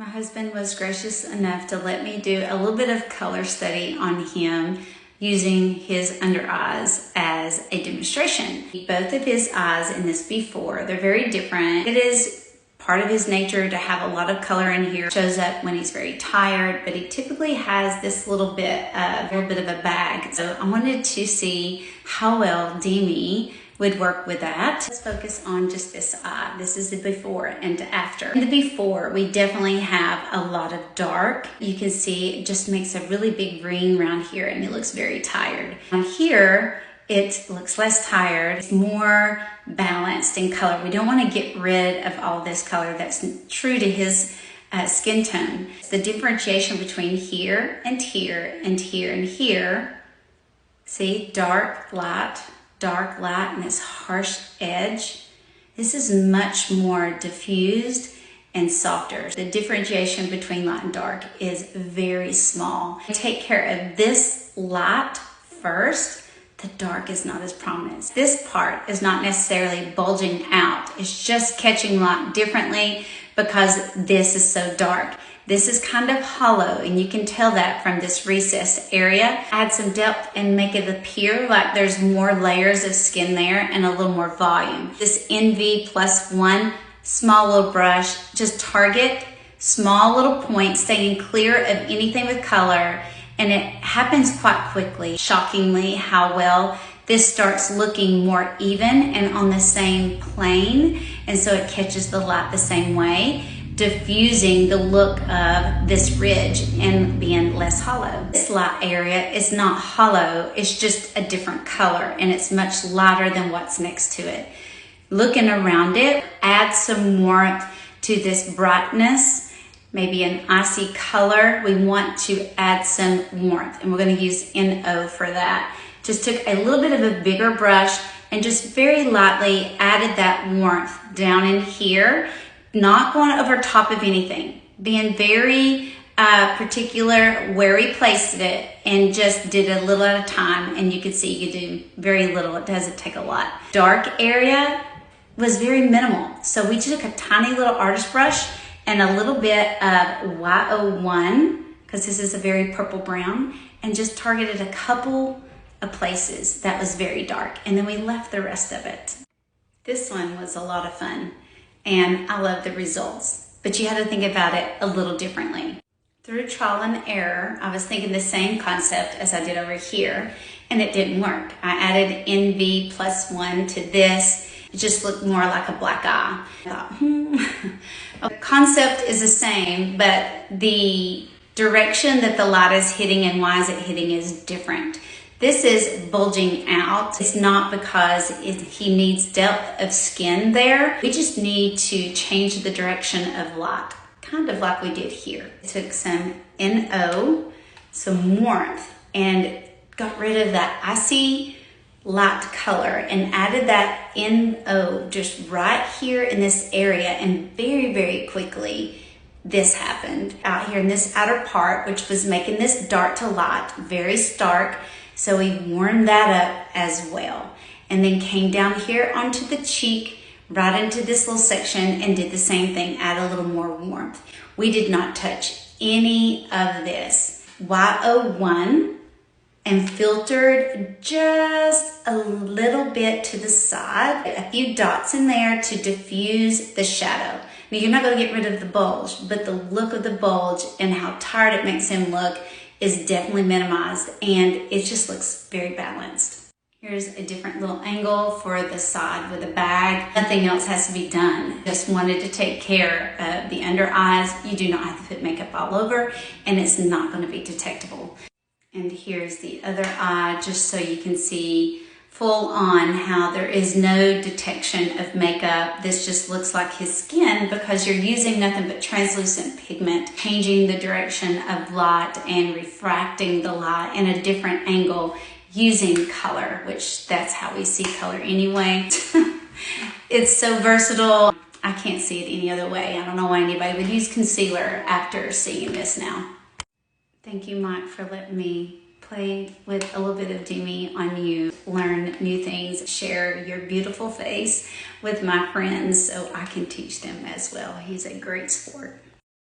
My husband was gracious enough to let me do a little bit of color study on him using his under eyes as a demonstration. Both of his eyes in this before, they're very different. It is part of his nature to have a lot of color in here. It shows up when he's very tired, but he typically has this little bit of a bag. So I wanted to see how well Demi would work with that. Let's focus on just this eye. This is the before and after. In the before, we definitely have a lot of dark. You can see it just makes a really big ring around here and it looks very tired. On here, it looks less tired. It's more balanced in color. We don't want to get rid of all this color that's true to his skin tone. The differentiation between here and here and here and here. See, dark, light, and this harsh edge. This is much more diffused and softer. The differentiation between light and dark is very small. Take care of this light first. The dark is not as prominent. This part is not necessarily bulging out. It's just catching light differently because this is so dark. This is kind of hollow, and you can tell that from this recess area. Add some depth and make it appear like there's more layers of skin there and a little more volume. This NV+1 small little brush, just target small little points, staying clear of anything with color, and it happens quite quickly. Shockingly how well this starts looking more even and on the same plane, and so it catches the light the same way, diffusing the look of this ridge and being less hollow. This light area is not hollow, it's just a different color and it's much lighter than what's next to it. Looking around it, add some warmth to this brightness, maybe an icy color. We want to add some warmth and we're going to use NO for that. Just took a little bit of a bigger brush and just very lightly added that warmth down in here. Not going over top of anything, being very particular where we placed it and just did a little at a time, and you can see you could do very little. It doesn't take a lot. Dark area was very minimal. So we took a tiny little artist brush and a little bit of Y01, because this is a very purple brown, and just targeted a couple of places that was very dark. And then we left the rest of it. This one was a lot of fun. And I love the results, but you had to think about it a little differently. Through trial and error, I was thinking the same concept as I did over here, and it didn't work. I added NV+1 to this. It just looked more like a black eye. I thought, The concept is the same, but the direction that the light is hitting and why is it hitting is different. This is bulging out. It's not because he needs depth of skin there. We just need to change the direction of light, kind of like we did here. Took some NO, some warmth, and got rid of that icy light color and added that NO just right here in this area, and very, very quickly this happened out here in this outer part, which was making this dark to light, very stark. So we warmed that up as well, and then came down here onto the cheek, right into this little section, and did the same thing, add a little more warmth. We did not touch any of this. Y01, and filtered just a little bit to the side, a few dots in there to diffuse the shadow. Now you're not going to get rid of the bulge, but the look of the bulge and how tired it makes him look is definitely minimized, and it just looks very balanced. Here's a different little angle for the side with a bag. Nothing else has to be done. Just wanted to take care of the under eyes. You do not have to put makeup all over, and it's not going to be detectable. And here's the other eye, just so you can see full on how there is no detection of makeup. This just looks like his skin because you're using nothing but translucent pigment, changing the direction of light and refracting the light in a different angle using color, which that's how we see color anyway. It's so versatile. I can't see it any other way. I don't know why anybody would use concealer after seeing this now. Thank you, Mike, for letting me play with a little bit of Demi on you, learn new things, share your beautiful face with my friends so I can teach them as well. He's a great sport.